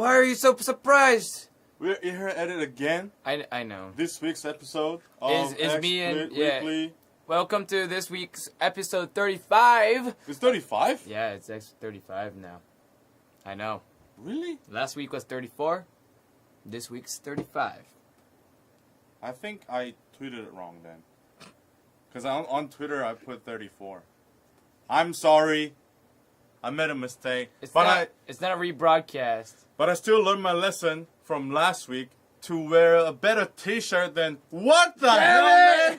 Why are you so surprised? We're here at it again. I know. This week's episode of Is me and XSplit Weekly. Welcome to this week's episode 35. It's 35? Yeah, it's 35 now. I know. Really? Last week was 34. This week's 35. I think I tweeted it wrong then. Because on Twitter I put 34. I'm sorry. I made a mistake. It's not a rebroadcast. But I still learned my lesson from last week to wear a better t-shirt than... What the hell, man?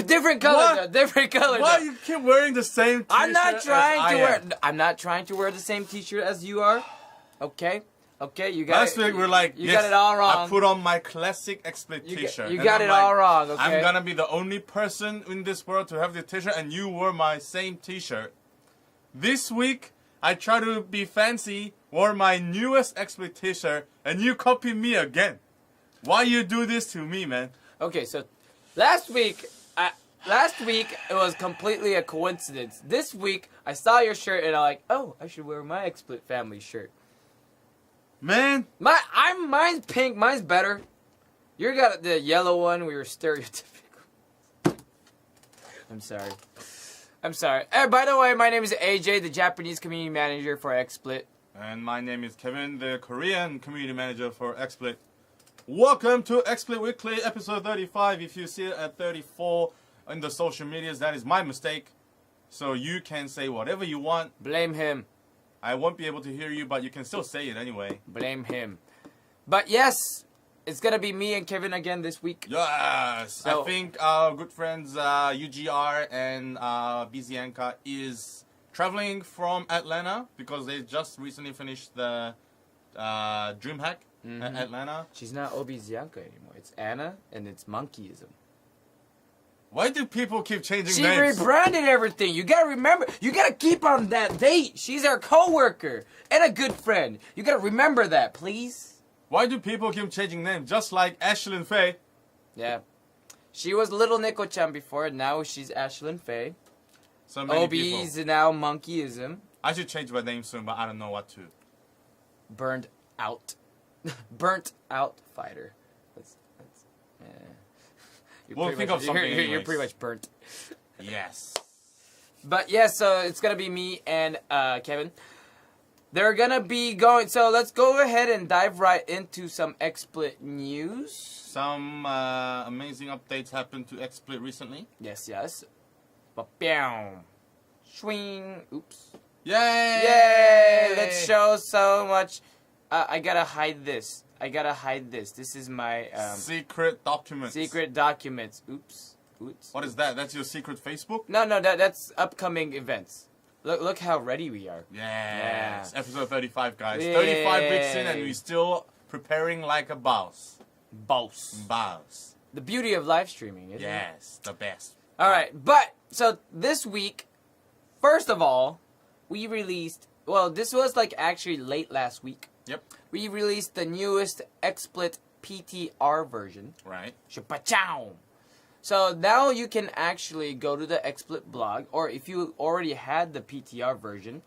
Different color though. Different color. Why you keep wearing the same t-shirt? I'm not trying to wear the same t-shirt as you are. Okay? Okay, you got Last week we're like, you got it all wrong. I put on my classic XSplit t-shirt. You got it all wrong, okay? I'm gonna be the only person in this world to have the t-shirt, and you wore my same t-shirt. This week, I try to be fancy, wore my newest XSplit t-shirt, and you copy me again. Why you do this to me, man? Okay, so last week it was completely a coincidence. This week, I saw your shirt and I'm like, oh, I should wear my XSplit family shirt. Man, mine's pink. Mine's better. You got the yellow one. We were stereotypical. I'm sorry. By the way, my name is AJ, the Japanese community manager for XSplit. And my name is Kevin, the Korean community manager for XSplit. Welcome to XSplit Weekly, episode 35. If you see it at 34 in the social medias, that is my mistake. So you can say whatever you want. Blame him. I won't be able to hear you, but you can still say it anyway. Blame him. But yes, it's gonna be me and Kevin again this week. Yes! So, I think our good friends UGR and Bizianka is traveling from Atlanta because they just recently finished the DreamHack at Atlanta. She's not Obizianka anymore. It's Anna and it's Monkeyism. Why do people keep changing she names? She rebranded everything. You gotta remember. You gotta keep on that date. She's our co-worker and a good friend. You gotta remember that, please. Why do people keep changing names? Just like Ashlyn Faye. Yeah. She was Little Nico-chan before. Now she's Ashlyn Faye. So many Obi's people. now Monkeyism. I should change my name soon, but I don't know what to. Burned out. Burnt out fighter. We'll think of something You're pretty much burnt. Yes. But yeah, so it's gonna be me and Kevin. They're gonna be going. So let's go ahead and dive right into some XSplit news. Some amazing updates happened to XSplit recently. Yes. Ba-bow. Swing. Oops. Yay! Yay! Let's show so much. I gotta hide this. This is my secret documents. Secret documents. Oops. What is that? That's your secret Facebook? No, that's upcoming events. Look how ready we are. Yes. Yeah. Episode 35, guys. Yay. 35 weeks in and we're still preparing like a boss. Boss. The beauty of live streaming, isn't it? Yes, the best. Alright, but, so this week, first of all, we released, well, this was like actually late last week. Yep. We released the newest XSplit PTR version. Right. Shapachow! So now you can actually go to the XSplit blog, or if you already had the PTR version,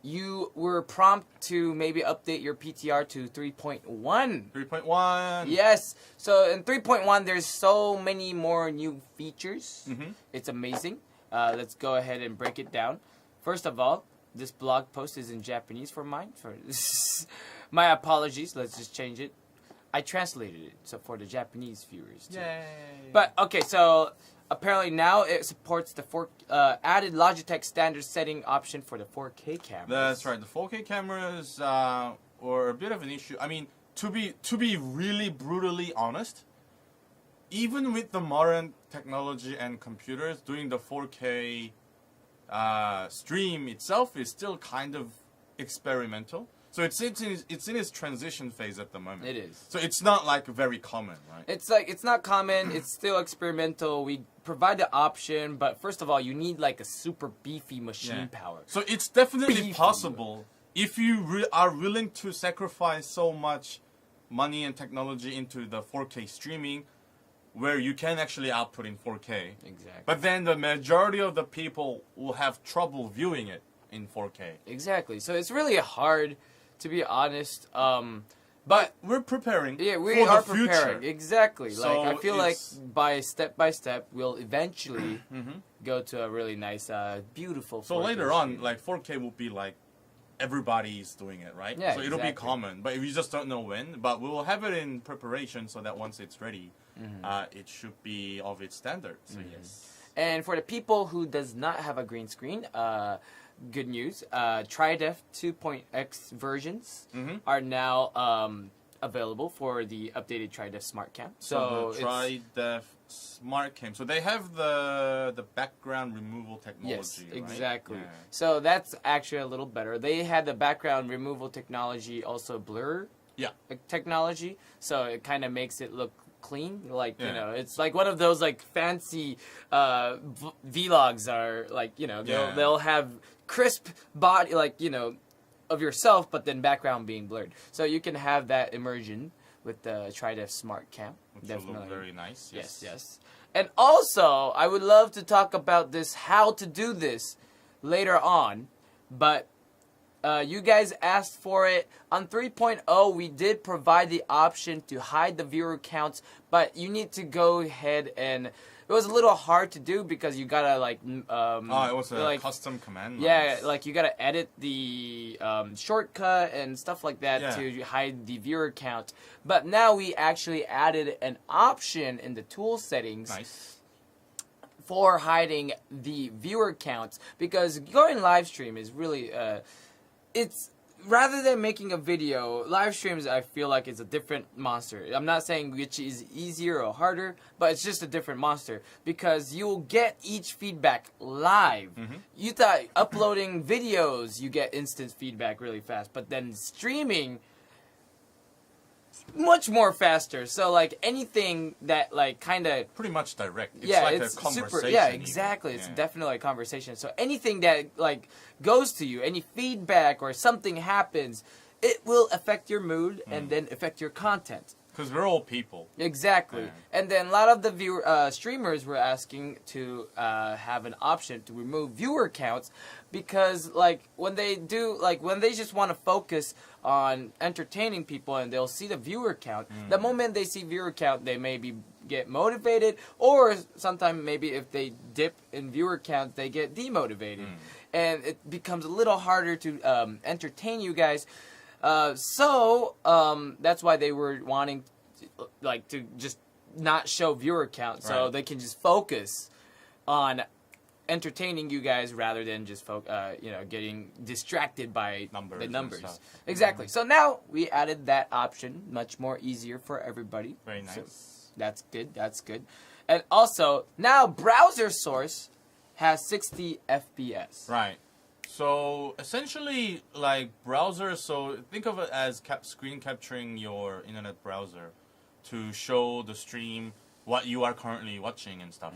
you were prompted to maybe update your PTR to 3.1. 3.1. Yes. So in 3.1, there's so many more new features. It's amazing. Let's go ahead and break it down. First of all, this blog post is in Japanese for mine. My apologies. Let's just change it. I translated it so for the Japanese viewers too. Yay. But okay, so apparently now it supports the added Logitech standard setting option for the 4K cameras. That's right. The 4K cameras were a bit of an issue. I mean, to be really brutally honest, even with the modern technology and computers, doing the 4K stream itself is still kind of experimental. So it's in its transition phase at the moment. It is. So it's not like very common, right? It's not common. It's still experimental. We provide the option, but first of all, you need like a super beefy machine power. So it's definitely possible if you are willing to sacrifice so much money and technology into the 4K streaming, where you can actually output in 4K. Exactly. But then the majority of the people will have trouble viewing it in 4K. Exactly. So it's really hard to be honest. But we're preparing. Yeah, we for are the future. preparing. Exactly. So like I feel like by step, we'll eventually Mm-hmm. go to a really nice, beautiful. So 4K later on, stream. like 4K will be like everybody's doing it, right? Yeah, so it'll be exactly. common, but we just don't know when. But we will have it in preparation so that once it's ready, it should be of its standard. So yes. And for the people who does not have a green screen, good news. TriDef 2.x versions are now available for the updated TriDef Smart Cam. So the TriDef Smart Cam. So they have the background removal technology. Yes, right? exactly. Yeah. So that's actually a little better. They had the background removal technology, also blur technology. So it kind of makes it look clean, like you know, it's like one of those like fancy vlogs are like, you know, they'll have crisp body, like, you know, of yourself, but then background being blurred. So you can have that immersion with the TriDef Smart Cam. Which Definitely will look very nice. Yes. And also, I would love to talk about this, how to do this later on, but you guys asked for it. On 3.0, we did provide the option to hide the viewer counts, but you need to go ahead and... It was a little hard to do because you gotta like... it was a like, custom command. Yeah, like you gotta edit the shortcut and stuff like that to hide the viewer count. But now we actually added an option in the tool settings for hiding the viewer counts, because going live stream is really... it's rather than making a video, live streams I feel like is a different monster. I'm not saying which is easier or harder, but it's just a different monster because you'll get each feedback live. You thought uploading videos you get instant feedback really fast, but then streaming much more faster. So like anything that like kind of pretty much direct. It's like a conversation. Yeah, exactly. It's definitely a conversation. So anything that like goes to you, any feedback or something happens, it will affect your mood and then affect your content. Because we're all people. Exactly. Yeah. And then a lot of the streamers were asking to have an option to remove viewer counts because, like, when they do, like, when they just want to focus on entertaining people and they'll see the viewer count, the moment they see viewer count, they maybe get motivated, or sometimes maybe if they dip in viewer count, they get demotivated. And it becomes a little harder to entertain you guys. So that's why they were wanting to just not show viewer count, so they can just focus on entertaining you guys rather than just getting distracted by the numbers. Exactly. So now we added that option, much more easier for everybody. Very nice. So that's good. That's good. And also now browser source has 60 FPS. Right. So essentially, like browser. So think of it as screen capturing your internet browser to show the stream what you are currently watching and stuff.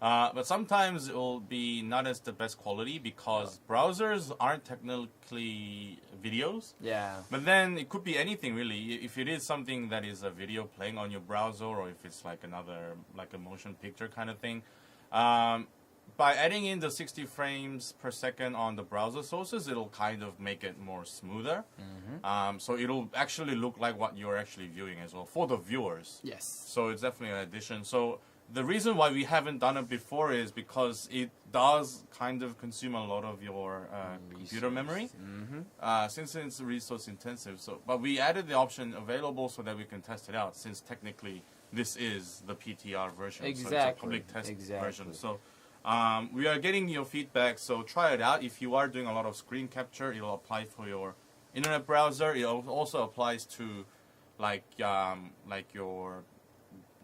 But sometimes it will be not as the best quality because browsers aren't technically videos. Yeah. But then it could be anything really. If it is something that is a video playing on your browser, or if it's like another like a motion picture kind of thing. By adding in the 60 frames per second on the browser sources, it'll kind of make it more smoother. So it'll actually look like what you're actually viewing as well for the viewers. Yes. So it's definitely an addition. So the reason why we haven't done it before is because it does kind of consume a lot of your computer memory, since it's resource intensive. So, but we added the option available so that we can test it out, since technically this is the PTR version. Exactly. So it's a public test version. So. We are getting your feedback, so try it out. If you are doing a lot of screen capture, it'll apply for your internet browser. It also applies to like your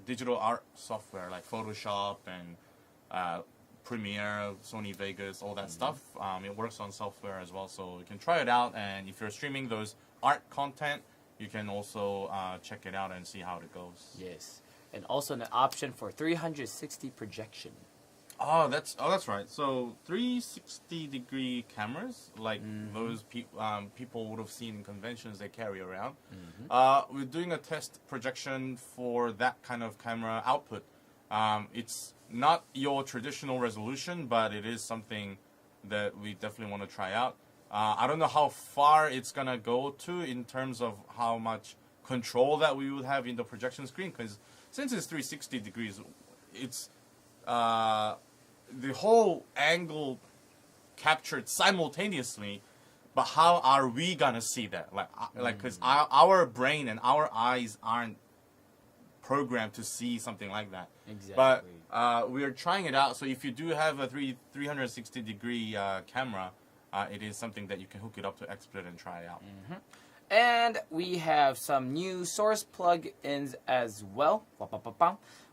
digital art software like Photoshop and Premiere, Sony Vegas, all that stuff. It works on software as well, so you can try it out. And if you're streaming those art content, you can also check it out and see how it goes. Yes, and also an option for 360 projection. Oh, that's right. So 360-degree cameras, like those people would have seen in conventions they carry around. We're doing a test projection for that kind of camera output. It's not your traditional resolution, but it is something that we definitely want to try out. I don't know how far it's gonna go to in terms of how much control that we would have in the projection screen, because since it's 360 degrees, it's the whole angle captured simultaneously. But how are we gonna see that? Because our brain and our eyes aren't programmed to see something like that. Exactly. But we are trying it out. So if you do have a 360 degree camera, it is something that you can hook it up to XSplit and try it out. And we have some new source plugins as well.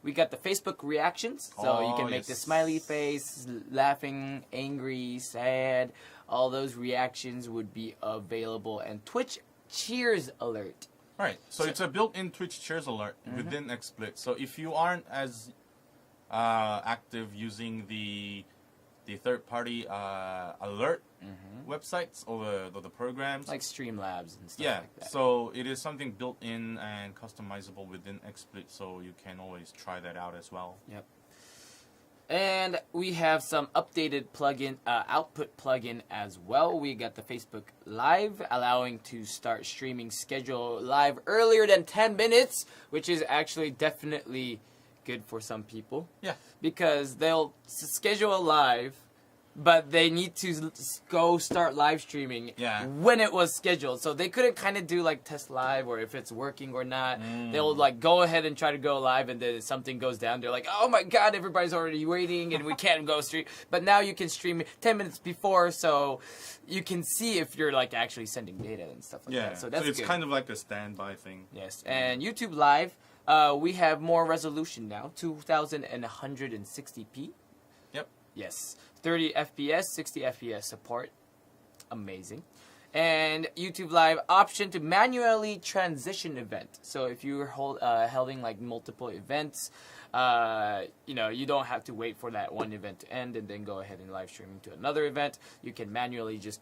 We got the Facebook reactions, so you can make the smiley face, laughing, angry, sad. All those reactions would be available, and Twitch cheers alert. Right. So it's a built-in Twitch cheers alert within XSplit. So if you aren't as active using the third-party alert websites or the programs, like Streamlabs and stuff like that. So it is something built in and customizable within XSplit, so you can always try that out as well. Yep. And we have some updated plugin output plugin as well. We got the Facebook Live, allowing to start streaming schedule live earlier than 10 minutes, which is actually definitely good for some people. Yeah. Because they'll schedule a live, but they need to go start live streaming when it was scheduled. So they couldn't kind of do like test live or if it's working or not. They'll like go ahead and try to go live, and then if something goes down, they're like, oh my god, everybody's already waiting and we can't go stream. But now you can stream 10 minutes before, so you can see if you're like actually sending data and stuff like that. So that's it's good. Kind of like a standby thing. Yes. And YouTube Live, we have more resolution now, 2160p. Yep. Yes. 30 FPS, 60 FPS support. Amazing. And YouTube Live option to manually transition event. So if you're holding like multiple events, you know, you don't have to wait for that one event to end and then go ahead and live stream to another event. You can manually just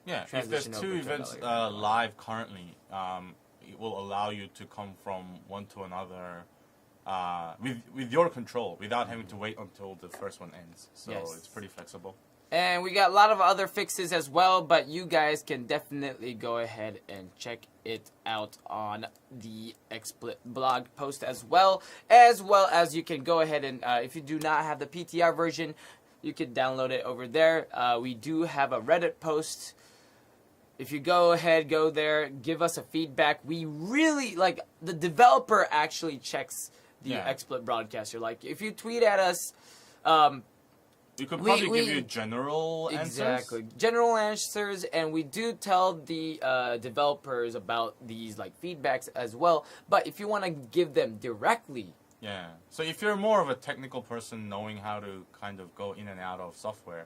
if there's two events live currently, it will allow you to come from one to another with your control, without having to wait until the first one ends. So it's pretty flexible. And we got a lot of other fixes as well, but you guys can definitely go ahead and check it out on the XSplit blog post as well as you can go ahead and, if you do not have the PTR version, you can download it over there. We do have a Reddit post. If you go there, give us a feedback. We really, like, the developer actually checks the XSplit broadcaster. Like, if you tweet at us, we could probably give you general answers. Exactly. General answers, and we do tell the developers about these like feedbacks as well. But if you want to give them directly... Yeah. So if you're more of a technical person knowing how to kind of go in and out of software,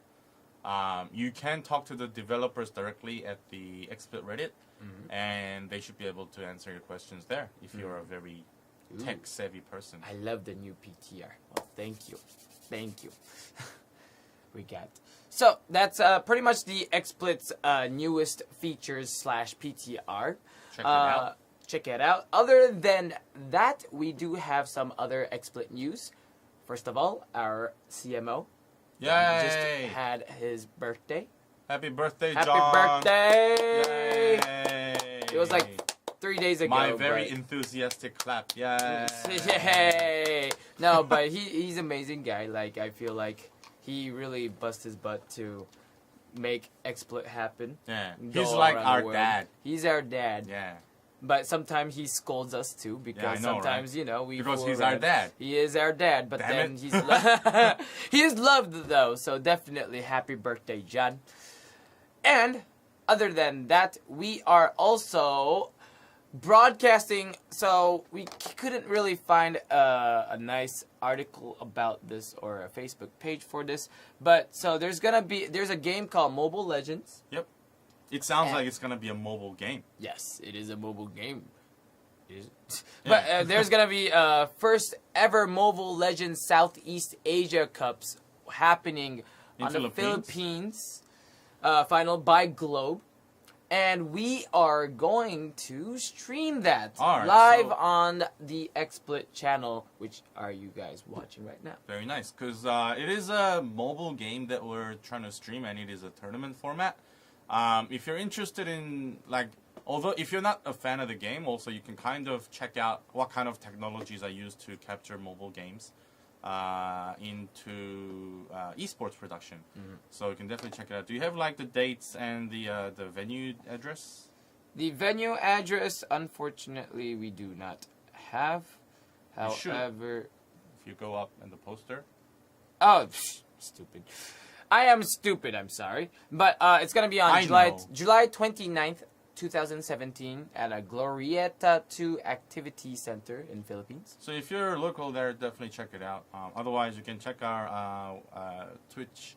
you can talk to the developers directly at the XSplit Reddit, and they should be able to answer your questions there if you're a very tech-savvy person. I love the new PTR. Well, thank you. Thank you. We got. So that's pretty much the XSplit's newest features / PTR. Check it out. Check it out. Other than that, we do have some other XSplit news. First of all, our CMO just had his birthday. Happy birthday, John! Happy birthday! Yay! It was like 3 days ago. My very enthusiastic clap. Yay! Yay! No, but he's an amazing guy. Like, I feel like he really bust his butt to make XSplit happen. Yeah, he's like our dad. He's our dad. Yeah. But sometimes he scolds us too, because sometimes, you know, we because he's our dad. He is our dad, but then he's he is loved though, so definitely happy birthday, John. And other than that, we are also broadcasting, so we couldn't really find a nice article about this or a Facebook page for this, but so there's a game called Mobile Legends. Yep. It sounds like it's gonna be a mobile game. Yes, it is a mobile game. But there's gonna be first ever Mobile Legends Southeast Asia Cups happening on the Philippines final by Globe. And we are going to stream that live on the XSplit channel, which are you guys watching right now. Very nice, because it is a mobile game that we're trying to stream, and it is a tournament format. If you're interested in although if you're not a fan of the game, also you can kind of check out what kind of technologies are used to capture mobile games into esports production. So you can definitely check it out. Do you have the dates and the venue address? The venue address, unfortunately, we do not have. You should. However, if you go up in the poster. Oh, stupid. I am stupid, I'm sorry. But it's going to be on July 29th, 2017 at a Glorieta 2 Activity Center in Philippines. So if you're local there, definitely check it out. Otherwise, you can check our Twitch.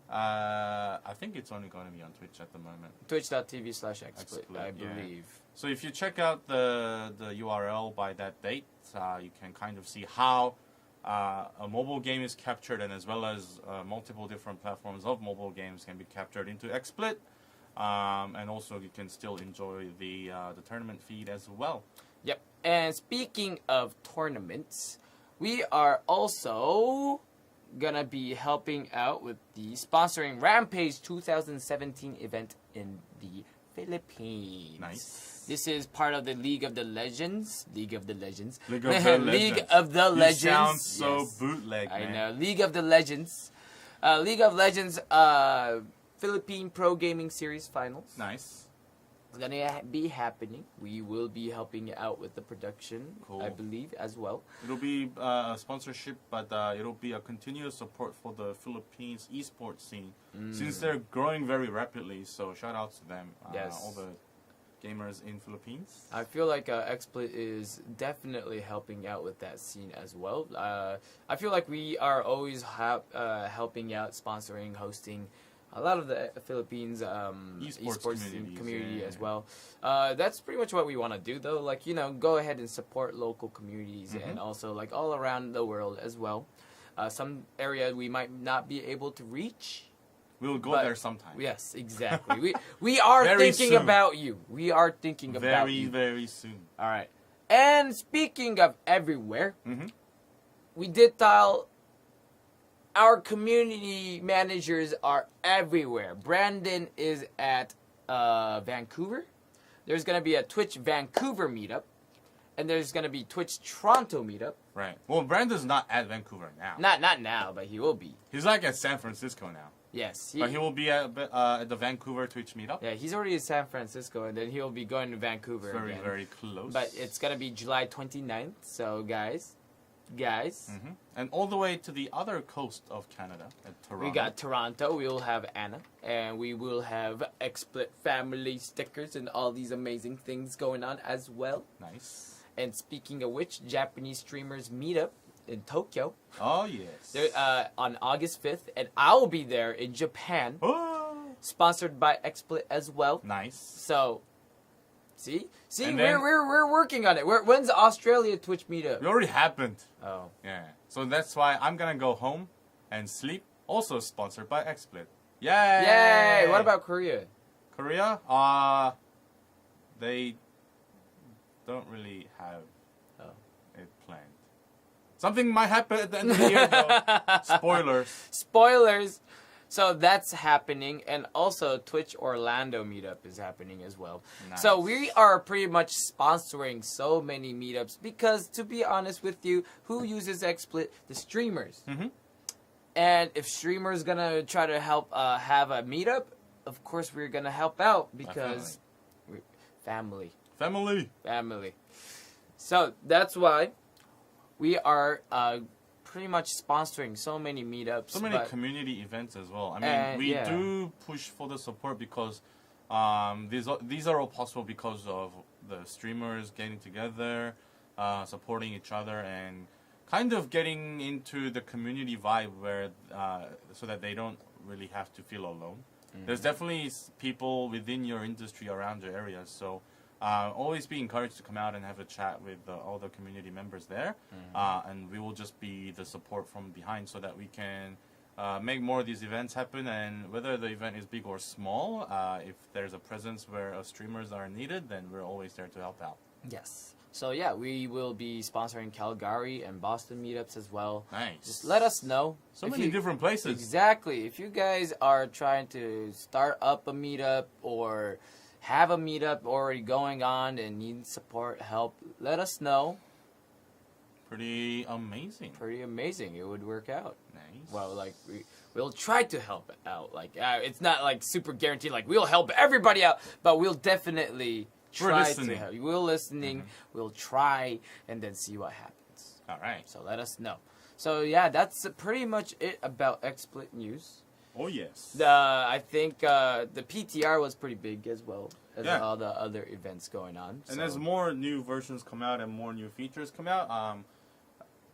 I think it's only going to be on Twitch at the moment. Twitch.tv/XSplit, I believe. So if you check out the URL by that date, you can kind of see how a mobile game is captured, and as well as multiple different platforms of mobile games can be captured into XSplit. And also you can still enjoy the tournament feed as well. Yep. And speaking of tournaments, we are also gonna be helping out with the sponsoring Rampage 2017 event in the Philippines. Nice. This is part of the League of the Legends. League of the Legends. You sound so bootleg, man. I know. League of the Legends. League of Legends Philippine Pro Gaming Series Finals. Nice. It's gonna be happening. We will be helping out with the production, I believe, as well. It'll be a sponsorship, but it'll be a continuous support for the Philippines esports scene, since they're growing very rapidly. So shout out to them, all the gamers in Philippines. I feel like XSplit is definitely helping out with that scene as well. I feel like we are always helping out, sponsoring, hosting a lot of the Philippines esports community as well. That's pretty much what we want to do, though. Go ahead and support local communities and also all around the world as well. Some area we might not be able to reach. We'll go there sometime. Yes, exactly. we are thinking about you. We are thinking about you. Very soon. All right. And speaking of everywhere, we did tell our community managers are everywhere. Brandon is at Vancouver. There's going to be a Twitch Vancouver meetup. And there's going to be Twitch Toronto meetup. Right. Well, Brandon's not at Vancouver now. Not now, but he will be. He's at San Francisco now. Yes. But he will be at the Vancouver Twitch meetup. Yeah, he's already in San Francisco, and then he'll be going to Vancouver Very, again. very close. But it's going to be July 29th, so guys. And all the way to the other coast of Canada, at Toronto. We got Toronto. We will have Anna, and we will have XSplit family stickers and all these amazing things going on as well. Nice. And speaking of which, Japanese streamers meetup in Tokyo. Oh yes. They're on August 5th, and I'll be there in Japan. Oh. Sponsored by XSplit as well. Nice. So. See, we're working on it. When's the Australia Twitch meetup? It already happened. Oh. Yeah. So that's why I'm gonna go home and sleep. Also sponsored by XSplit. Yay! Yay! What about Korea? Korea? They don't really have it planned. Something might happen at the end of the year, though. Spoilers. Spoilers. So that's happening, and also Twitch Orlando meetup is happening as well. Nice. So we are pretty much sponsoring so many meetups because, to be honest with you, who uses XSplit? The streamers. And if streamers gonna try to help have a meetup, of course we're gonna help out because we're family. So that's why we are pretty much sponsoring so many meetups. So many community events as well. I mean, we do push for the support because these are all possible because of the streamers getting together, supporting each other, and kind of getting into the community vibe where so that they don't really have to feel alone. There's definitely people within your industry around your area, so always be encouraged to come out and have a chat with all the community members there, and we will just be the support from behind so that we can make more of these events happen. And whether the event is big or small, if there's a presence where streamers are needed, then we're always there to help out. Yes. So yeah, we will be sponsoring Calgary and Boston meetups as well. Nice. Just let us know. So many different places. Exactly. If you guys are trying to start up a meetup or have a meetup already going on and need support, help, let us know. Pretty amazing. Pretty amazing. It would work out. Nice. Well, like we'll try to help out. Like it's not like super guaranteed. Like we'll help everybody out, but we'll definitely try to help. We're listening. We'll try and then see what happens. All right. So let us know. So yeah, that's pretty much it about XSplit news. Oh yes. I think the PTR was pretty big as well as Yeah. all the other events going on. And as more new versions come out and more new features come out,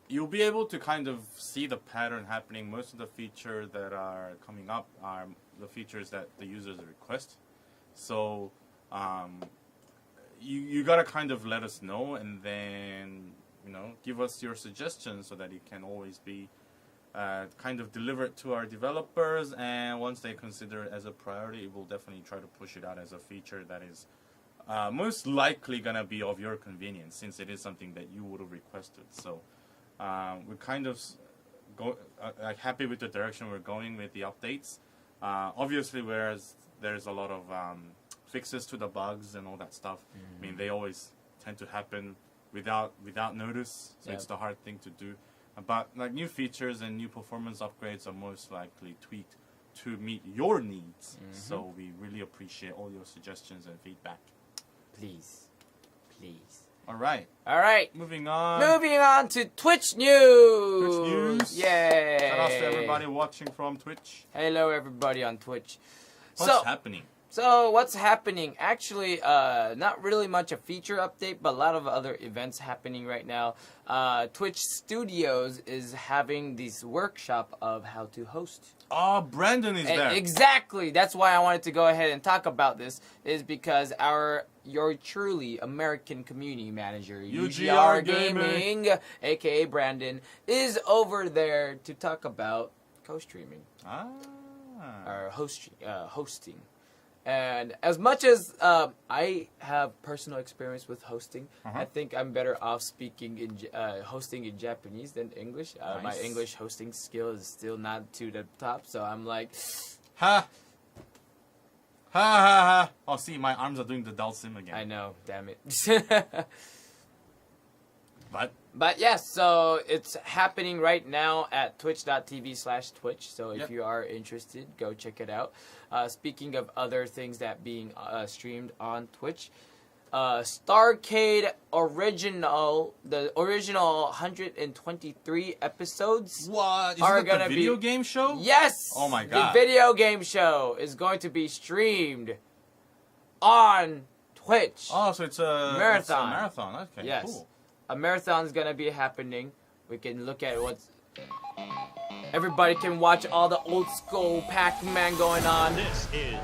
you'll be able to kind of see the pattern happening. Most of the features that are coming up are the features that the users request. So you gotta kind of let us know, and then give us your suggestions so that it can always be kind of delivered to our developers. And once they consider it as a priority, we'll definitely try to push it out as a feature that is most likely gonna be of your convenience, since it is something that you would have requested. So we're kind of happy with the direction we're going with the updates. Obviously, whereas there's a lot of fixes to the bugs and all that stuff. I mean, they always tend to happen without notice, so it's the hard thing to do. But like new features and new performance upgrades are most likely tweaked to meet your needs. So we really appreciate all your suggestions and feedback. Please. All right. Moving on to Twitch news. Yay! Shout out to everybody watching from Twitch. Hello, everybody on Twitch. What's happening? So what's happening? Actually, not really much a feature update, but a lot of other events happening right now. Twitch Studios is having this workshop of how to host. Oh, Brandon is there. Exactly. That's why I wanted to go ahead and talk about this, is because your truly American community manager, UGR Gaming, aka Brandon, is over there to talk about co-streaming. Or hosting. And as much as I have personal experience with hosting, I think I'm better off hosting in Japanese than English. Nice. My English hosting skill is still not to the top, so I'm like, ha ha ha. Oh, see, my arms are doing the Dalsim again. I know, damn it. But yes, so it's happening right now at twitch.tv/Twitch. So if you are interested, go check it out. Speaking of other things that being streamed on Twitch, Starcade Original, the original 123 episodes. What? Is are it the video game show? Yes! Oh my god. The video game show is going to be streamed on Twitch. Oh, so it's a marathon. It's a marathon. Okay, yes. Cool. A marathon's gonna be happening. We can look at what's... Everybody can watch all the old school Pac-Man going on. This is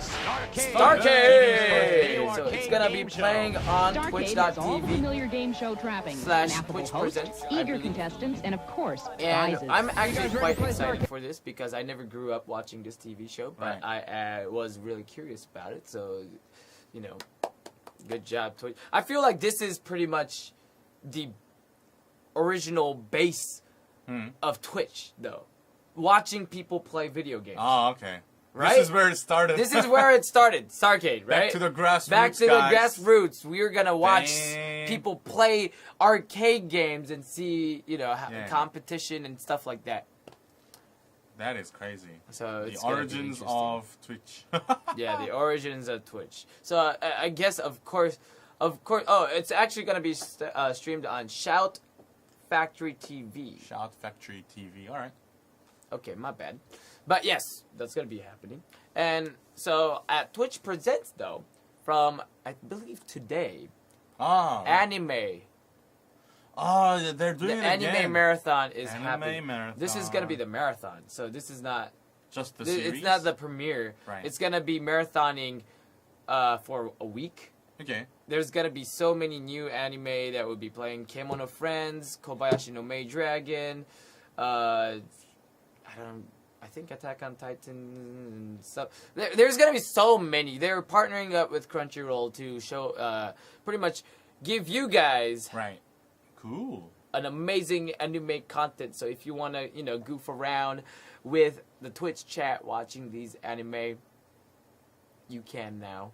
Starcade! So it's gonna be playing on Twitch.tv familiar game show trapping. /Twitch Presents. Eager contestants, and of course, and prizes. I'm actually quite excited for this because I never grew up watching this TV show, but I was really curious about it. So, good job, Twitch. I feel like this is pretty much the original base of Twitch, though. Watching people play video games. Oh, okay. Right? This is where it started. This is where it started. Starcade, right? Back to the grassroots, Back to guys. the grassroots. We're going to watch Dang. people play arcade games and see, competition and stuff like that. That is crazy. So the it's gonna be origins interesting. of Twitch. Yeah, the origins of Twitch. So I guess, of course. Oh, it's actually going to be streamed on Shout Factory TV. Shout Factory TV. All right. Okay, my bad. But yes, that's going to be happening. And so at Twitch Presents, though, from, I believe, today, anime. Oh, they're doing the it again. The anime marathon is Anime happening. marathon. This is going to be the marathon. So this is not... Just the series? It's not the premiere. Right. It's going to be marathoning for a week. Okay. There's going to be so many new anime that will be playing. Kemono Friends, Kobayashi no Maid Dragon, I think Attack on Titan and stuff. There's going to be so many. They're partnering up with Crunchyroll to show, pretty much give you guys Right. Cool. an amazing anime content. So if you want to, goof around with the Twitch chat watching these anime, you can now.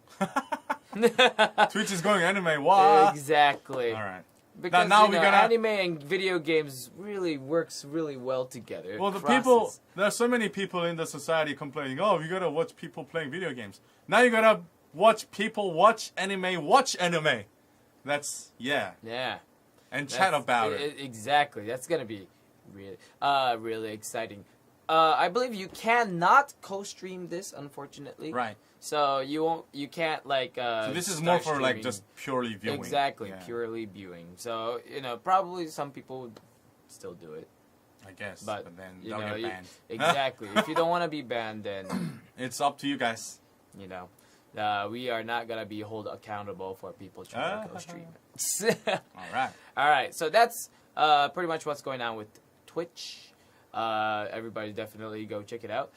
Twitch is going anime. What? Exactly. All right. Because now we're gonna anime and video games really works really well together. Well, there are so many people in the society complaining, oh, you gotta watch people playing video games. Now you gotta watch people watch anime. That's, yeah. And chat about it. Exactly. That's gonna be really exciting. I believe you cannot co-stream this, unfortunately. Right. So you can't like. So this is more for like just purely viewing. Exactly, purely viewing. So probably some people would still do it. I guess, but then they'll get banned. Exactly. If you don't want to be banned, then it's up to you guys. We are not gonna be held accountable for people trying to co-stream it. All right. So that's pretty much what's going on with Twitch. Everybody definitely go check it out.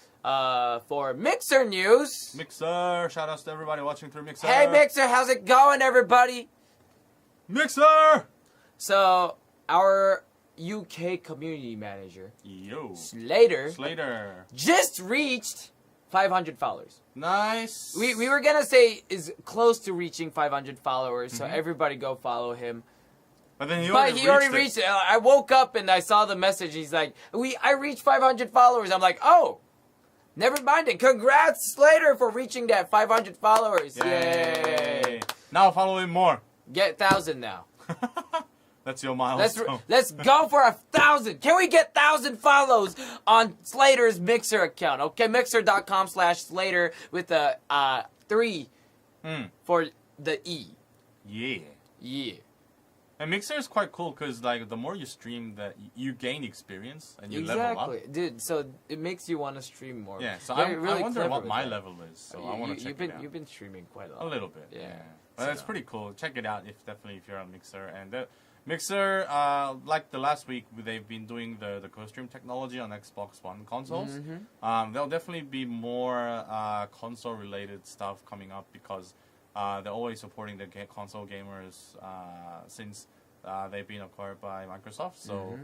For Mixer news. Mixer, shout outs to everybody watching through Mixer. Hey Mixer, how's it going, everybody? Mixer. So our UK community manager, Slater, just reached 500 followers. Nice. We were gonna say is close to reaching 500 followers, so everybody go follow him. But then he already reached it. I woke up and I saw the message. He's like, I reached 500 followers. I'm like, oh, never mind it. Congrats, Slater, for reaching that 500 followers. Yay. Now follow him more. Get 1,000 now. That's your milestone. Let's go for 1,000. Can we get 1,000 follows on Slater's Mixer account? Okay, mixer.com/Slater with a 3 for the E. Yeah. And Mixer is quite cool because like the more you stream, that you gain experience and you level up. Dude. So it makes you want to stream more. Yeah. So I wonder what my level is. So I want to check it out. You've been streaming quite a lot. A little bit. Yeah. But it's pretty cool. Check it out if you're on Mixer. And Mixer, like the last week, they've been doing the co-stream technology on Xbox One consoles. There'll definitely be more console-related stuff coming up because they're always supporting the console gamers since they've been acquired by Microsoft. So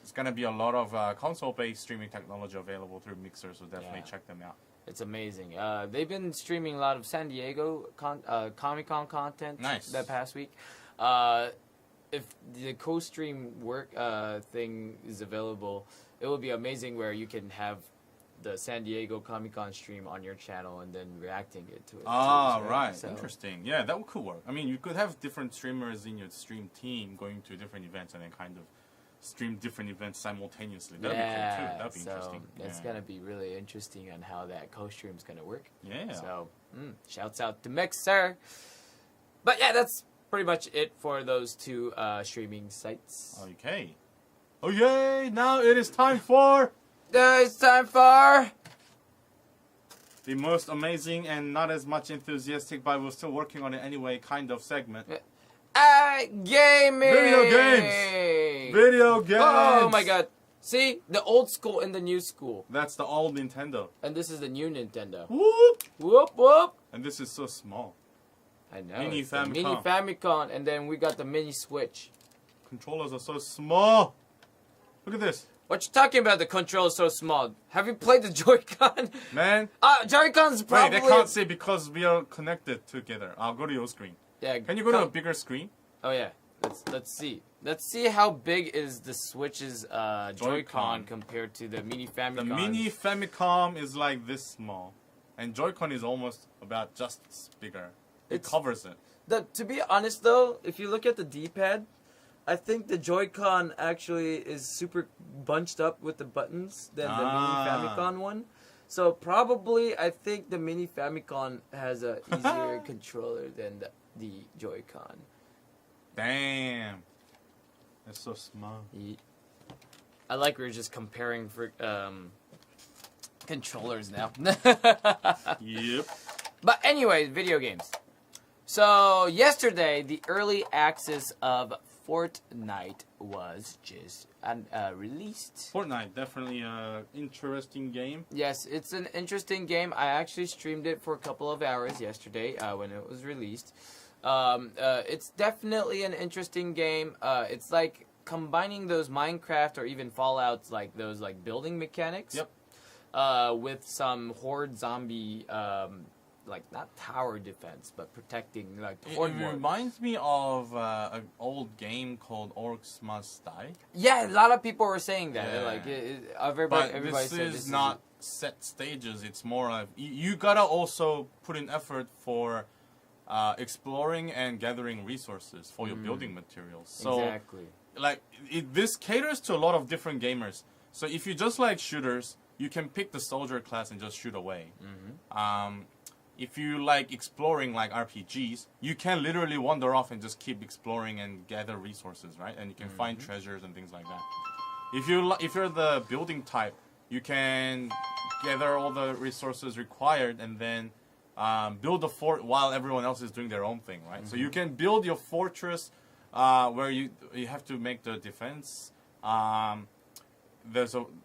it's going to be a lot of console-based streaming technology available through Mixer, so definitely check them out. It's amazing. They've been streaming a lot of San Diego Comic-Con content that past week. If the co-stream work thing is available, it would be amazing where you can have the San Diego Comic-Con stream on your channel and then reacting it to it. Right. So. Interesting. Yeah, that could work. I mean, you could have different streamers in your stream team going to different events and then kind of stream different events simultaneously. That'd be cool too. That'd be interesting. That's gonna be really interesting on how that co-stream is gonna work. Yeah. So, shouts out to Mixer. But yeah, that's pretty much it for those two streaming sites. Okay. Now it is time for... It's time for... the most amazing and not as much enthusiastic, but we're still working on it anyway, kind of segment. Gaming! Video games! Oh my god. See? The old school and the new school. That's the old Nintendo. And this is the new Nintendo. Whoop! Whoop, whoop! And this is so small. I know. Mini Famicom. Mini Famicom, and then we got the mini Switch. Controllers are so small. Look at this. What you talking about? The controller's so small. Have you played the Joy-Con? Man. Joy-Con's probably... Wait, they can't see because we are connected together. I'll go to your screen. Yeah. Can you go to a bigger screen? Oh yeah. Let's see. Let's see how big is the Switch's Joy-Con compared to the mini Famicom. The mini Famicom is like this small, and Joy-Con is almost about just bigger. It covers it. To be honest though, if you look at the D-pad, I think the Joy-Con actually is super bunched up with the buttons than the mini Famicom one. So probably I think the mini Famicom has a easier controller than the Joy-Con. Damn. That's so small. I like we're just comparing for controllers now. Yep. But anyway, video games. So yesterday, the early access of Fortnite was just released. Fortnite, definitely an interesting game. Yes, it's an interesting game. I actually streamed it for a couple of hours yesterday when it was released. It's definitely an interesting game. It's like combining those Minecraft or even Fallout's like those like building mechanics. Yep. With some horde zombie, like not tower defense, but protecting like the horde. It mode. reminds me of an old game called Orcs Must Die. Yeah, a lot of people were saying that. Yeah. Like everybody This said is this not set stages. It's more like you gotta also put in effort for exploring and gathering resources for your building materials. So, exactly. like this caters to a lot of different gamers. So if you just like shooters, you can pick the soldier class and just shoot away. If you like exploring like RPGs, you can literally wander off and just keep exploring and gather resources, right? And you can find treasures and things like that. If you're the building type, you can gather all the resources required and then build a fort while everyone else is doing their own thing, right? So you can build your fortress where you have to make the defense. There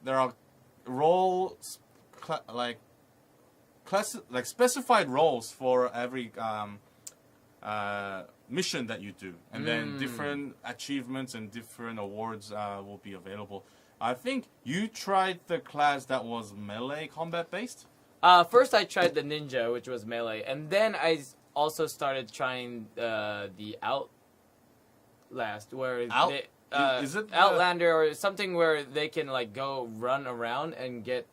are roles like specified roles for every mission that you do, and then different achievements and different awards will be available. I think you tried the class that was melee combat based. First, I tried the ninja, which was melee, and then I also started trying the Outlast, where is it Outlander or something where they can like go run around and get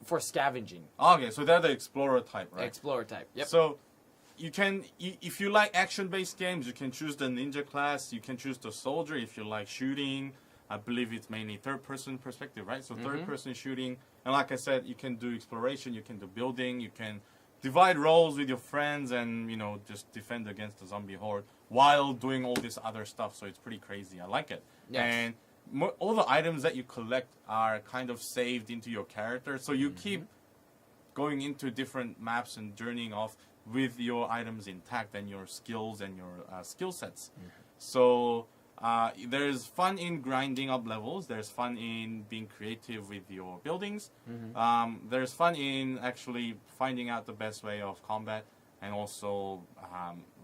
for scavenging. Okay, so they're the explorer type, right? Explorer type. Yep. So you can, if you like action-based games, you can choose the ninja class. You can choose the soldier if you like shooting. I believe it's mainly third-person perspective, right? So third-person shooting, and like I said, you can do exploration, you can do building, you can divide roles with your friends, and just defend against the zombie horde while doing all this other stuff. So it's pretty crazy. I like it. Yes. And all the items that you collect are kind of saved into your character, so you keep going into different maps and journeying off with your items intact and your skills and your skill sets. So there's fun in grinding up levels. There's fun in being creative with your buildings. There's fun in actually finding out the best way of combat, and also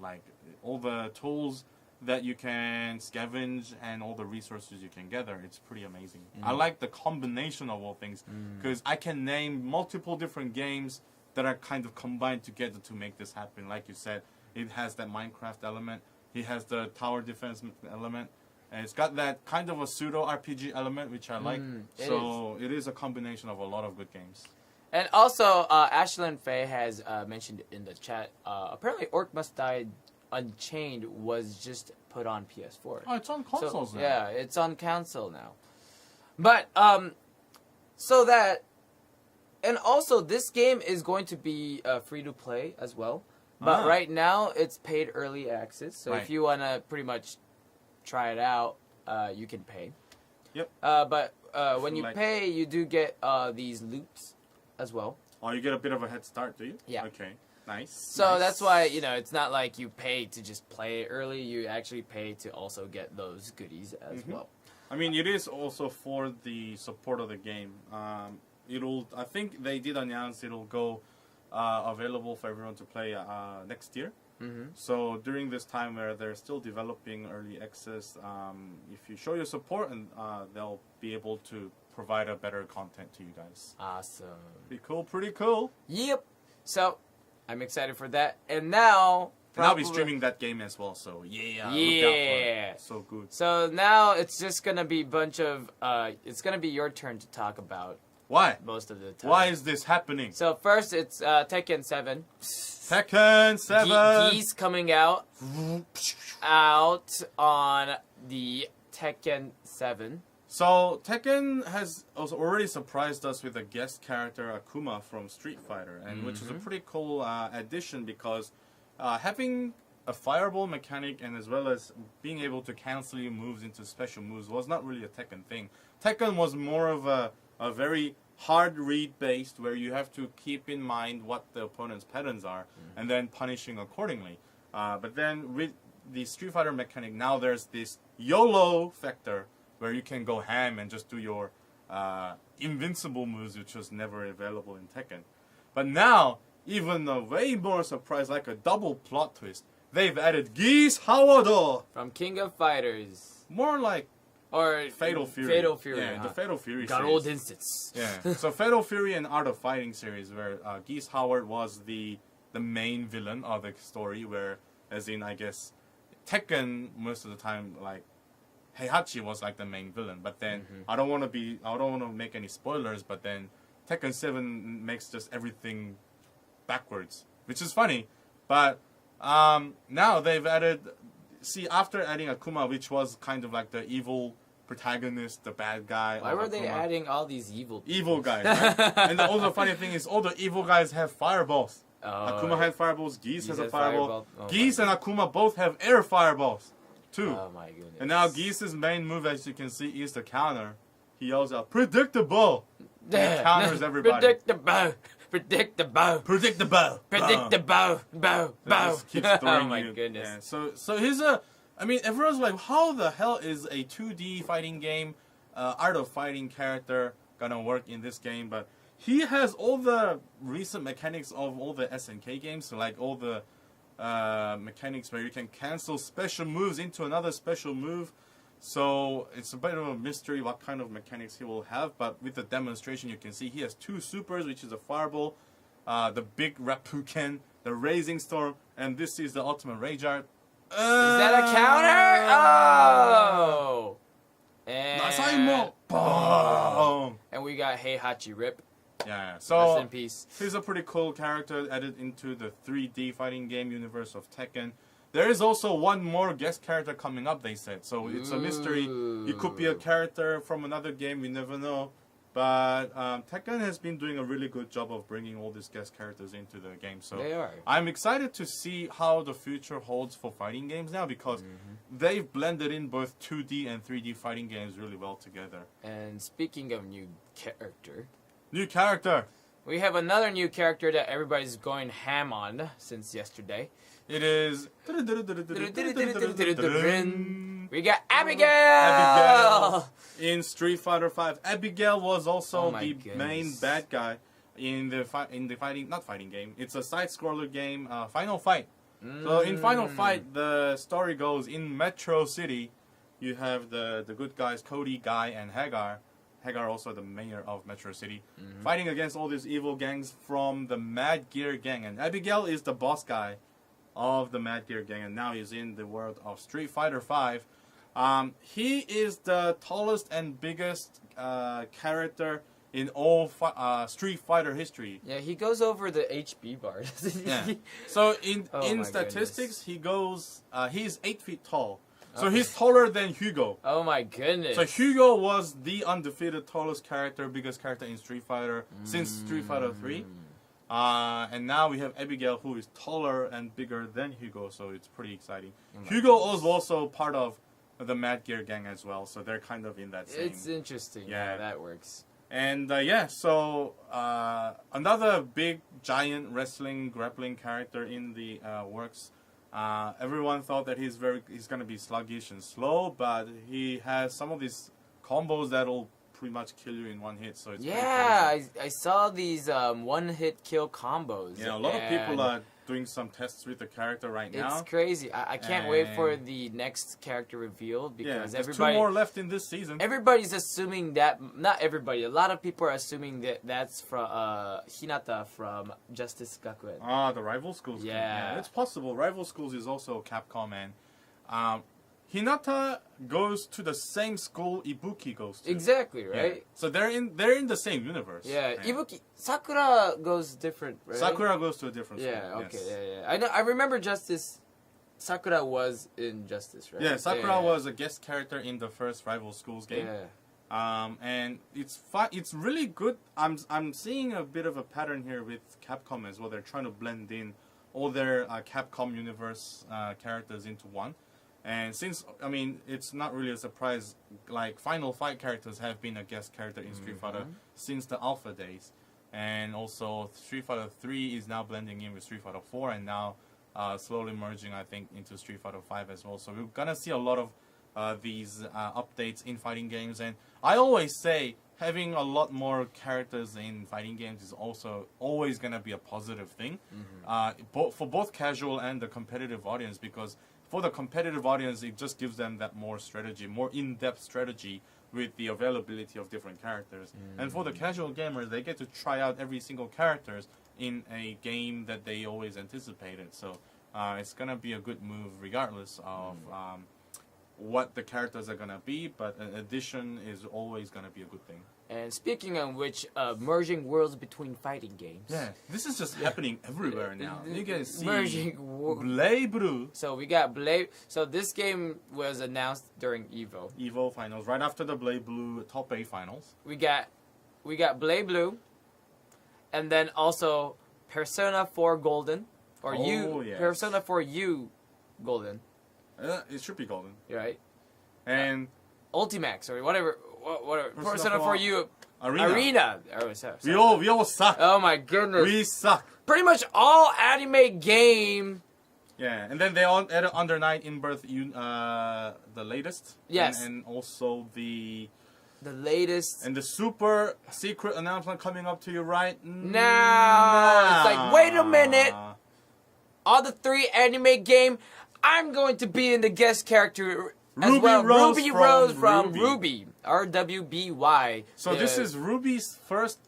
like all the tools that you can scavenge and all the resources you can gather. It's pretty amazing. I like the combination of all things, because I can name multiple different games that are kind of combined together to make this happen. Like you said, it has that Minecraft element, it has the tower defense element, and it's got that kind of a pseudo RPG element, which I like. It is a combination of a lot of good games. And also, Ashlyn Faye has mentioned in the chat, apparently Orc Must Die Unchained was just put on PS4. Oh, it's on consoles now. Yeah, it's on console now. But, so that, and also this game is going to be free to play as well. But right now, it's paid early access. So if you want to pretty much try it out, you can pay. Yep. But when you pay, you do get these loops as well. Oh, you get a bit of a head start, do you? Yeah. Okay. Nice. So that's why, it's not like you pay to just play it early. You actually pay to also get those goodies as well. I mean, it is also for the support of the game. I think they did announce it'll go available for everyone to play next year. So during this time where they're still developing early access, if you show your support, and they'll be able to provide a better content to you guys. Awesome. Pretty cool. Yep. So I'm excited for that. And now... And I'll be streaming that game as well, so yeah. Look out for it. So good. So now it's just going to be it's going to be your turn to talk about. Why? Most of the time. Why is this happening? So first it's Tekken 7. Tekken 7! Geese coming out on the Tekken 7. So Tekken has also already surprised us with a guest character, Akuma from Street Fighter, and which is a pretty cool addition, because having a fireball mechanic and as well as being able to cancel your moves into special moves was not really a Tekken thing. Tekken was more of a very hard read based, where you have to keep in mind what the opponent's patterns are and then punishing accordingly. But then with the Street Fighter mechanic, now there's this YOLO factor where you can go ham and just do your invincible moves, which was never available in Tekken. But now, even a way more surprise, like a double plot twist, they've added Geese Howado From King of Fighters. more like Or Fatal Fury. Fatal Fury. Yeah, the Fatal Fury Got series. old instance. Yeah. So Fatal Fury and Art of Fighting series, where Geese Howard was the main villain of the story, where, as in, I guess, Tekken most of the time, like Heihachi was like the main villain. But then I don't want to make any spoilers. But then Tekken 7 makes just everything backwards, which is funny. But now they've added. See, after adding Akuma, which was kind of like the evil protagonist, the bad guy. Why were they adding all these evil people? Evil guys, right? And the other funny thing is all the evil guys have fireballs. Akuma had fireballs, Geese has a fireball. Oh Geese and Akuma both have air fireballs, too. Oh my goodness. And now Geese's main move, as you can see, is the counter. He yells out, "Predictable!" And he counters everybody. Predictable! Predictable! Predictable! Predictable! Bow! Bow! Just keeps throwing Oh my you. goodness. Yeah, so he's a. I mean, everyone's like, how the hell is a 2D fighting game, Art of Fighting character gonna work in this game? But he has all the recent mechanics of all the SNK games, so like all the mechanics where you can cancel special moves into another special move. So it's a bit of a mystery what kind of mechanics he will have, but with the demonstration you can see he has two supers, which is a fireball, the big Rapuken, the Raising Storm, and this is the Ultimate Rage Art. Is that a counter? Oh! And, Boom! and we got Heihachi Rip. Yeah, Rest so in peace. he's a pretty cool character added into the 3D fighting game universe of Tekken. There is also one more guest character coming up, they said. So it's a mystery. It could be a character from another game, we never know. But Tekken has been doing a really good job of bringing all these guest characters into the game. So They are. I'm excited to see how the future holds for fighting games now, because they've blended in both 2D and 3D fighting games really well together. And speaking of new character, New character! we have another new character that everybody's going ham on since yesterday. It is... We got Abigail! Abigail in Street Fighter V. Abigail was also Oh my the goodness. main bad guy in the fighting, not fighting game. It's a side scroller game, Final Fight. So in Final Fight, the story goes in Metro City, you have the good guys Cody, Guy, and Hagar. Hagar also the mayor of Metro City, fighting against all these evil gangs from the Mad Gear gang. And Abigail is the boss guy of the Mad Gear gang, and now he's in the world of Street Fighter V. He is the tallest and biggest character in all Street Fighter history. Yeah, he goes over the HB bar, doesn't he? Yeah. So in Oh my statistics, he goes. He's 8 feet tall. So he's taller than Hugo. Oh my goodness. So Hugo was the undefeated tallest character, biggest character in Street Fighter since Street Fighter 3. And now we have Abigail, who is taller and bigger than Hugo, so it's pretty exciting. Hugo was also part of the Mad Gear gang as well, so they're kind of in that same. It's interesting Yeah. how that works. And so another big, giant wrestling, grappling character in the works. Everyone thought that he's going to be sluggish and slow, but he has some of these combos that'll pretty much kill you in one hit. So it's Yeah, I saw these one-hit kill combos. a lot of people and are doing some tests with the character right now. It's crazy. I can't wait for the next character reveal because there's everybody. 2 more left in this season. Everybody's assuming that, not everybody, a lot of people are assuming that that's from Hinata from Justice Gakuen. The Rival Schools. Yeah. It's possible. Rival Schools is also Capcom, and Hinata goes to the same school Ibuki goes to. Exactly, Yeah. right? So they're in the same universe. Yeah, Ibuki Sakura goes different, right? Sakura goes to a different school. Yeah, okay, yes. yeah. I know. I remember Justice. Sakura was in Justice, right? Yeah, Sakura was a guest character in the first Rival Schools game. Yeah. And it's really good. I'm seeing a bit of a pattern here with Capcom as well. They're trying to blend in all their Capcom universe characters into one. And since, I mean, it's not really a surprise, like, Final Fight characters have been a guest character in Street Fighter since the Alpha days. And also, Street Fighter 3 is now blending in with Street Fighter 4, and now slowly merging, I think, into Street Fighter V as well. So we're gonna see a lot of these updates in fighting games. And I always say having a lot more characters in fighting games is also always gonna be a positive thing, for both casual and the competitive audience. Because for the competitive audience, it just gives them that more strategy, more in-depth strategy with the availability of different characters. And for the casual gamers, they get to try out every single characters in a game that they always anticipated. So it's gonna be a good move regardless of what the characters are gonna be, but an addition is always gonna be a good thing. And speaking of which, merging worlds between fighting games. Yeah, this is just happening everywhere now. You can see merging Blade Blue. So we got Blade. So this game was announced during Evo finals, right after the Blade Blue top 8 finals. We got Blade Blue, and then also Persona 4 Golden, or Persona 4 U Golden. It should be Golden. Right. And Ultimax or whatever. Persona 4 U Arena. Oh, sorry. We all suck. Oh my goodness. We suck. Pretty much all anime game. Yeah, and then they all added Under Night in Birth, the latest. Yes. And also the latest. And the super secret announcement coming up to you right now. It's like, wait a minute. All the 3 anime game, I'm going to be in the guest character as well. Ruby Rose from Ruby. RWBY. So this is Ruby's first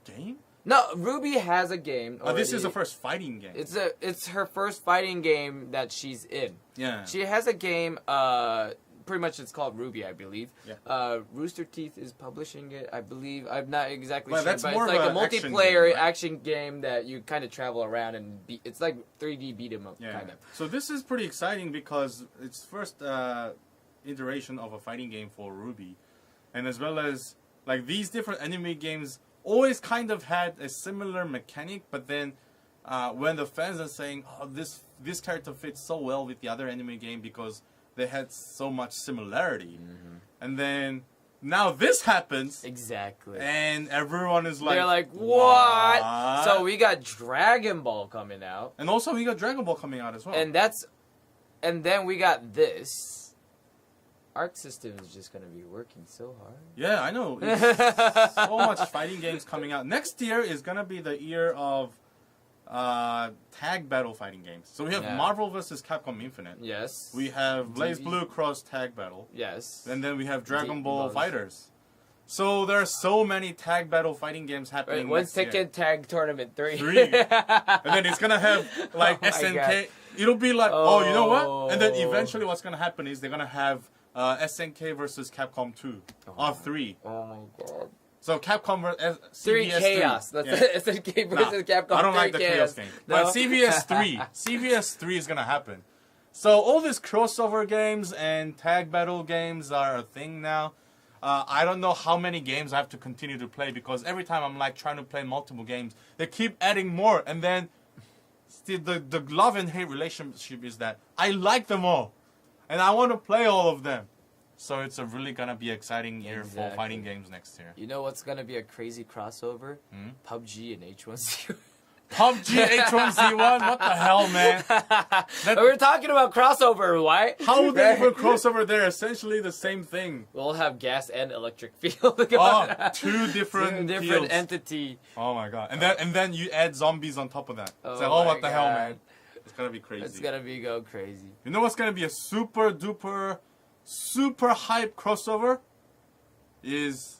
game? No, Ruby has a game already. This is the first fighting game. It's her first fighting game that she's in. Yeah. She has a game, pretty much it's called Ruby, I believe. Yeah. Rooster Teeth is publishing it, I believe. I'm not exactly sure, that's but more it's like of a an multiplayer action game, game that you kind of travel around and it's like 3D beat 'em up, kind of. So this is pretty exciting because it's first iteration of a fighting game for Ruby. And as well as, like, these different anime games always kind of had a similar mechanic, but then when the fans are saying, oh, this character fits so well with the other anime game because they had so much similarity. And then now this happens. Exactly. And everyone is like... They're like, what? So we got Dragon Ball coming out. And also we got Dragon Ball coming out as well. And then we got this. Arc System is just going to be working so hard. Yeah, I know. It's so much fighting games coming out. Next year is going to be the year of tag battle fighting games. So we have Marvel vs. Capcom Infinite. Yes. We have Blaze Blue Cross Tag Battle. Yes. And then we have Dragon Ball Fighters. So there are so many tag battle fighting games happening When's next year. Tekken Tag Tournament 3? 3. And then it's going to have, like, SNK. It'll be like, oh, you know what? And then eventually what's going to happen is they're going to have SNK versus Capcom 2 or 3. Oh my god. So Capcom versus 3 Chaos. That's SNK versus Capcom. I don't like the Chaos game. No? But CVS 3. CVS 3 is gonna happen. So all these crossover games and tag battle games are a thing now. I don't know how many games I have to continue to play because every time I'm like trying to play multiple games, they keep adding more, and then the love and hate relationship is that I like them all. And I want to play all of them. So it's really going to be exciting year for fighting games next year. You know what's going to be a crazy crossover? PUBG and H1Z1. PUBG H1Z1? What the hell, man? We're talking about crossover, right? How would they even cross over? They're essentially the same thing. We'll have gas and electric field. Two different entity. Oh my god. And then you add zombies on top of that. It's like, what the hell, man? It's gonna be crazy. It's gonna be go crazy. You know what's gonna be a super duper, super hype crossover? Is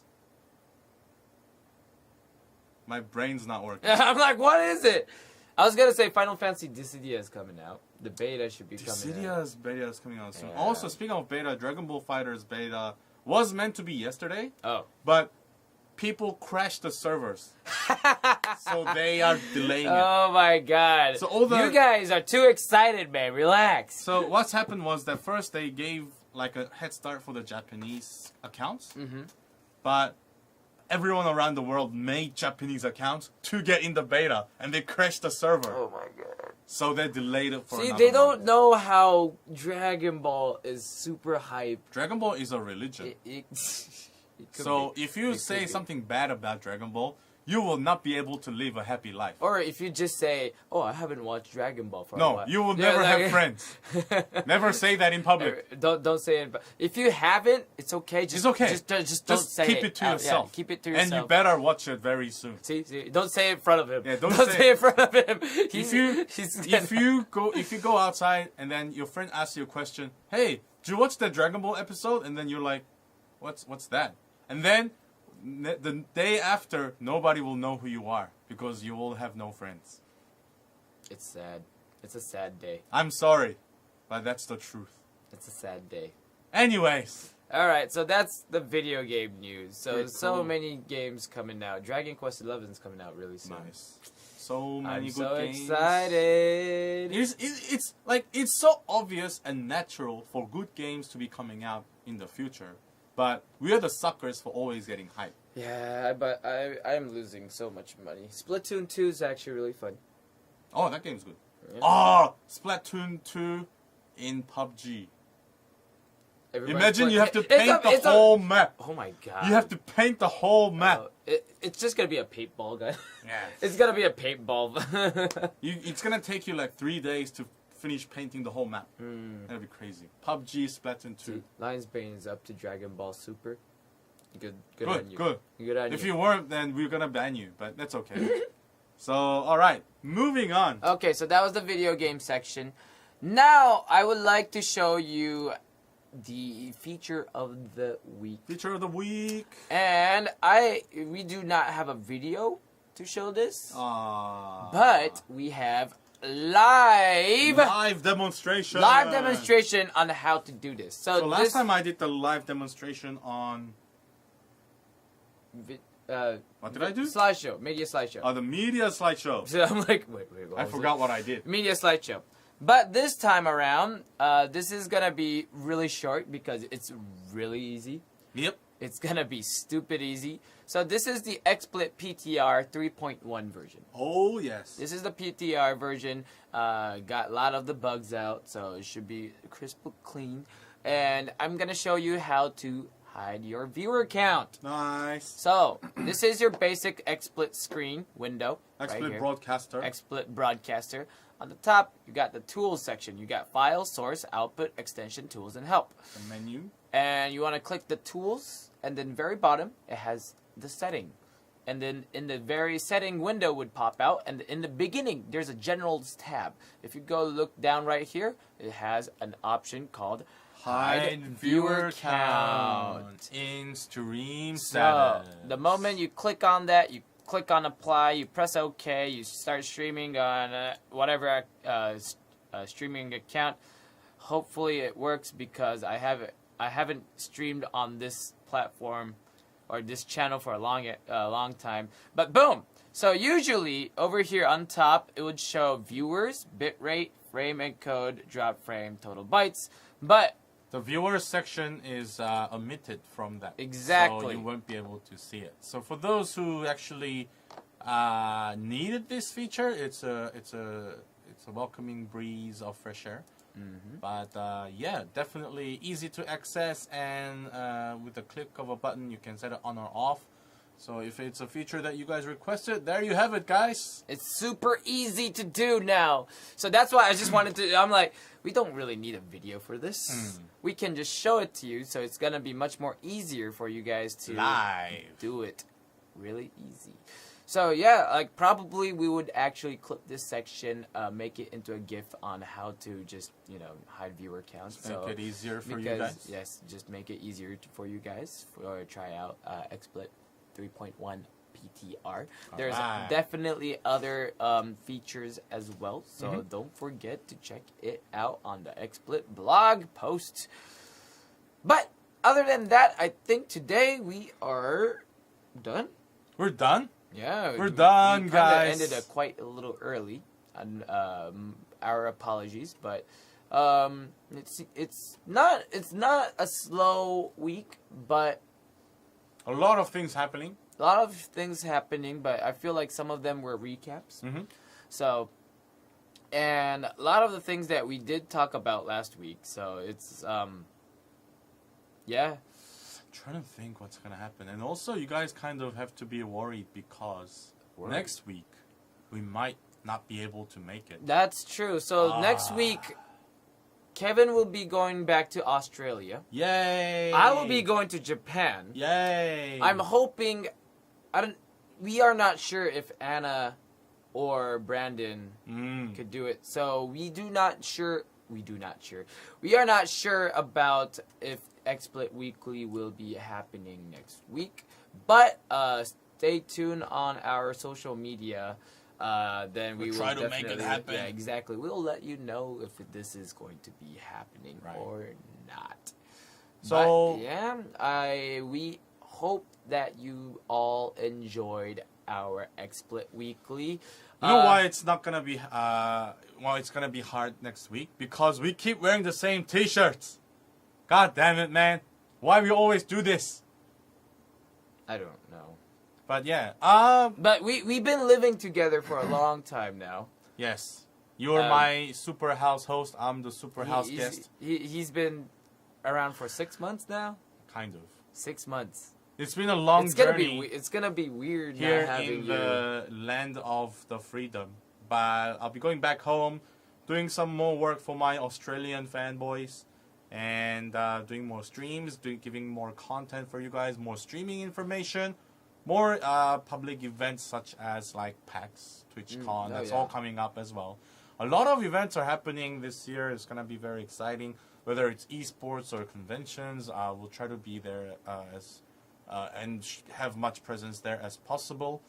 my brain's not working. I'm like, what is it? I was gonna say Final Fantasy Dissidia is coming out. The beta should be coming out. Dissidia's beta is coming out soon. Yeah. Also, speaking of beta, Dragon Ball FighterZ beta was meant to be yesterday. Oh. But people crashed the servers. So they are delaying it. Oh my god. So you guys are too excited, man. Relax. So what's happened was that first they gave like a head start for the Japanese accounts. But everyone around the world made Japanese accounts to get in the beta, and they crashed the server. Oh my god. So they delayed it for another they don't know how Dragon Ball is super hype. Dragon Ball is a religion. So if you say something bad about Dragon Ball, you will not be able to live a happy life. Or if you just say, "Oh, I haven't watched Dragon Ball for a No, while." you will Yeah, never like- have friends. Never say that in public. Don't say it. But if you haven't, it's okay. Just, It's okay. Just don't say keep it to out. yourself. Yeah, keep it to yourself. And you better watch it very soon. See, don't say it in front of him. Yeah, don't say say it in front of him. If you go outside and then your friend asks you a question, "Hey, did you watch that Dragon Ball episode?" And then you're like, "What's that?" And then the day after, nobody will know who you are because you will have no friends. It's sad. It's a sad day. I'm sorry, but that's the truth. It's a sad day. Anyways, All right, so that's the video game news. So Pretty so cool. many games coming out. Dragon Quest XI is coming out really soon. nice. So many I'm good so games. excited. It's so obvious and natural for good games to be coming out in the future, but we are the suckers for always getting hype. Yeah, but I'm losing so much money. Splatoon 2 is actually really fun. Oh, that game's good. Yeah. Oh, Splatoon 2 in PUBG. Everybody's Imagine you playing- have to paint It's the whole map. Oh my god. You have to paint the whole map. It's just gonna be a paintball, guys. Yeah. It's gonna be a paintball. It's gonna take you like 3 days to finish painting the whole map. That'll be crazy. PUBG, Splatoon 2. See, Lion's Bane is up to Dragon Ball Super. Good Good, on you. good. Good on If you. you weren't, then we're gonna ban you, but that's okay. So, alright, moving on. Okay, so that was the video game section. Now, I would like to show you the feature of the week. Feature of the week. And we do not have a video to show this, Ah. but we have live demonstration. live demonstration on how to do this. So last time I did the live demonstration on what did I do? Slideshow, media slideshow. The media slideshow. So I'm like, wait, what I was forgot it? what I did. Media slideshow. But this time around, this is gonna be really short because it's really easy. Yep. It's gonna be stupid easy. So this is the XSplit PTR 3.1 version. Oh yes. This is the PTR version. Got a lot of the bugs out, so it should be crisp, clean. And I'm gonna show you how to hide your viewer count. Nice. So this is your basic XSplit screen window. XSplit right here. broadcaster. XSplit broadcaster. On the top, you got the tools section. You got file, source, output, extension, tools, and help. The menu. And you want to click the tools, and then very bottom, it has the setting. And then in the very setting window would pop out, and in the beginning, there's a generals tab. If you go look down right here, it has an option called Hide viewer count in stream So, status. the moment you click on that, you click on apply, you press OK, you start streaming on whatever streaming account. Hopefully it works because I haven't streamed on this platform or this channel for a long time. But boom! So usually over here on top it would show viewers, bitrate, frame encode, drop frame, total bytes. But the viewer section is omitted from that. Exactly. So you won't be able to see it. So for those who actually needed this feature, it's a welcoming breeze of fresh air. Mm-hmm. But yeah, definitely easy to access, and with the click of a button you can set it on or off. So if it's a feature that you guys requested, there you have it, guys. it's super easy to do now. So that's why I just wanted to, I'm like, we don't really need a video for this. We can just show it to you, so it's going to be much more easier for you guys to Live. do it. Really easy. So yeah, like probably we would actually clip this section, make it into a GIF on how to just, hide viewer counts. Make So it easier for you because, guys. yes, just make it easier for you guys for try out XSplit 3.1 PTR. There's Alright. definitely other features as well, so don't forget to check it out on the XSplit blog post. But other than that, I think today we are done. We're done? Yeah, We're done, we kinda guys. ended quite a little early, and our apologies, but it's not a slow week, but A lot of things happening. a lot of things happening. But I feel like some of them were recaps. So, and a lot of the things that we did talk about last week. So it's yeah. trying to think what's gonna happen. And also, you guys kind of have to be worried because next week we might not be able to make it. That's true. So next week, Kevin will be going back to Australia. Yay! I will be going to Japan. Yay! I'm hoping. We are not sure if Anna or Brandon could do it. So we are not sure about if XSplit Weekly will be happening next week. But stay tuned on our social media. Then we'll try to definitely make it happen. Yeah, exactly. We'll let you know if this is going to be happening or not. So we hope that you all enjoyed our XSplit Weekly. You know why it's not gonna be it's gonna be hard next week? Because we keep wearing the same t-shirts. God damn it, man. Why we always do this? I don't know. But yeah. But we've been living together for a long time now. Yes. You're my super house host. I'm the super house guest. He's been around for 6 months now. Kind of. 6 months. It's been a long journey. It's gonna be weird here not having in the land of the freedom. But I'll be going back home, doing some more work for my Australian fanboys, and doing more streams, giving more content for you guys, more streaming information, more public events such as like PAX, TwitchCon. That's all coming up as well. A lot of events are happening this year. It's gonna be very exciting. Whether it's esports or conventions, we'll try to be there and have much presence there as possible.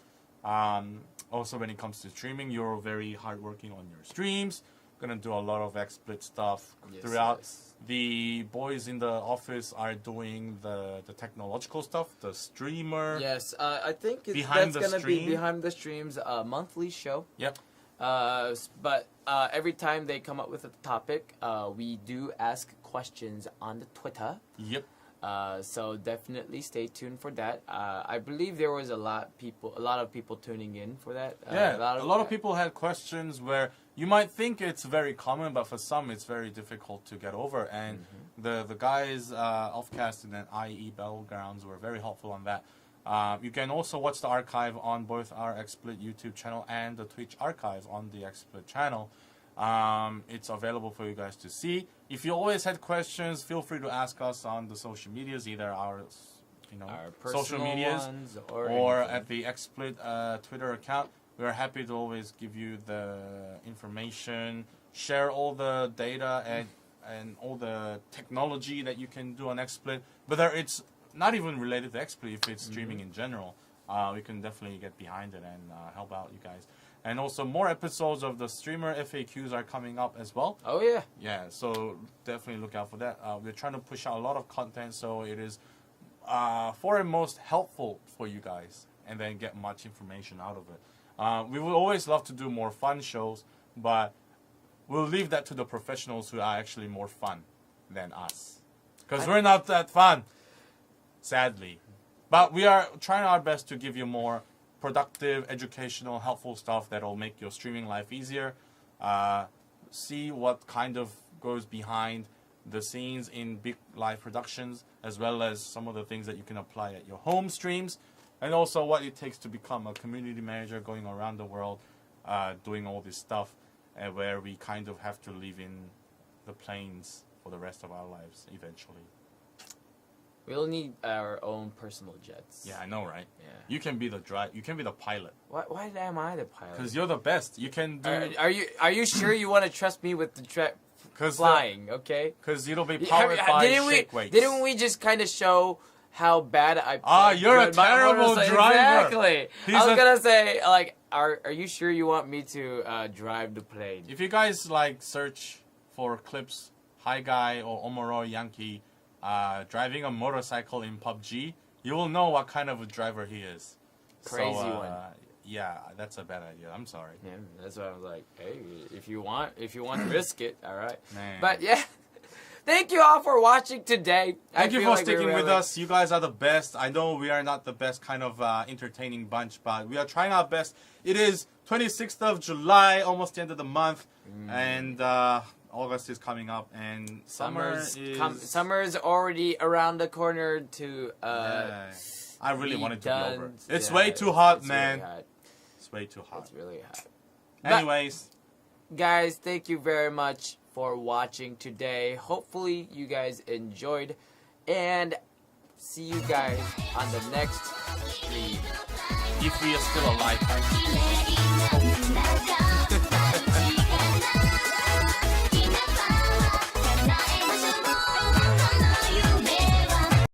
Also, when it comes to streaming, you're very hardworking on your streams. Gonna do a lot of XSplit stuff throughout. Yes. The boys in the office are doing the technological stuff, the streamer. Yes, I think that's gonna be behind the streams, a monthly show. Yep. But every time they come up with a topic, we do ask questions on the Twitter. Yep. So definitely stay tuned for that. I believe there was a lot of people tuning in for that. A lot of people had questions where you might think it's very common, but for some it's very difficult to get over. And the guys Offcast and IE Battlegrounds were very helpful on that. You can also watch the archive on both our XSplit YouTube channel and the Twitch archive on the XSplit channel. It's available for you guys to see. If you always had questions, feel free to ask us on the social medias, either our social medias or at the XSplit Twitter account. We are happy to always give you the information, share all the data and all the technology that you can do on XSplit. Whether it's not even related to XSplit, if it's streaming in general, we can definitely get behind it and help out you guys. And also more episodes of the streamer FAQs are coming up as well. Oh yeah. Yeah, so definitely look out for that. We're trying to push out a lot of content, so it is foremost helpful for you guys, and then get much information out of it. We would always love to do more fun shows, but we'll leave that to the professionals who are actually more fun than us. Because we're not that fun, sadly. But we are trying our best to give you more productive, educational, helpful stuff that will make your streaming life easier. See what kind of goes behind the scenes in big live productions, as well as some of the things that you can apply at your home streams, and also what it takes to become a community manager going around the world, doing all this stuff, where we kind of have to live in the plains for the rest of our lives eventually. We'll need our own personal jets. Yeah, I know, right? Yeah. You can be the you can be the pilot. Why am I the pilot? Because you're the best. You can do. Are you sure you want to trust me with the flying? Okay. Because it'll be powered by shake weights. Didn't we just kind of show how bad I? You're a terrible driver. Exactly. I was gonna say, like, are you sure you want me to drive the plane? If you guys like search for clips, Highgai or Omoro Yankee driving a motorcycle in PUBG, you will know what kind of a driver he is. Crazy one. Yeah, that's a bad idea. I'm sorry. Yeah, that's why I was like, hey, if you want to risk it, all right. Man. But yeah, thank you all for watching today. Thank you for sticking with us. You guys are the best. I know we are not the best kind of entertaining bunch, but we are trying our best. It is 26th of July, almost the end of the month, and August is coming up, and Summer's already around the corner to I really be want it to done. be over. It's Yeah, way too hot, it's man. Really hot. It's way too hot. It's really hot. Anyways, Guys, thank you very much for watching today. Hopefully you guys enjoyed, and see you guys on the next stream. if we are still alive. Letting go.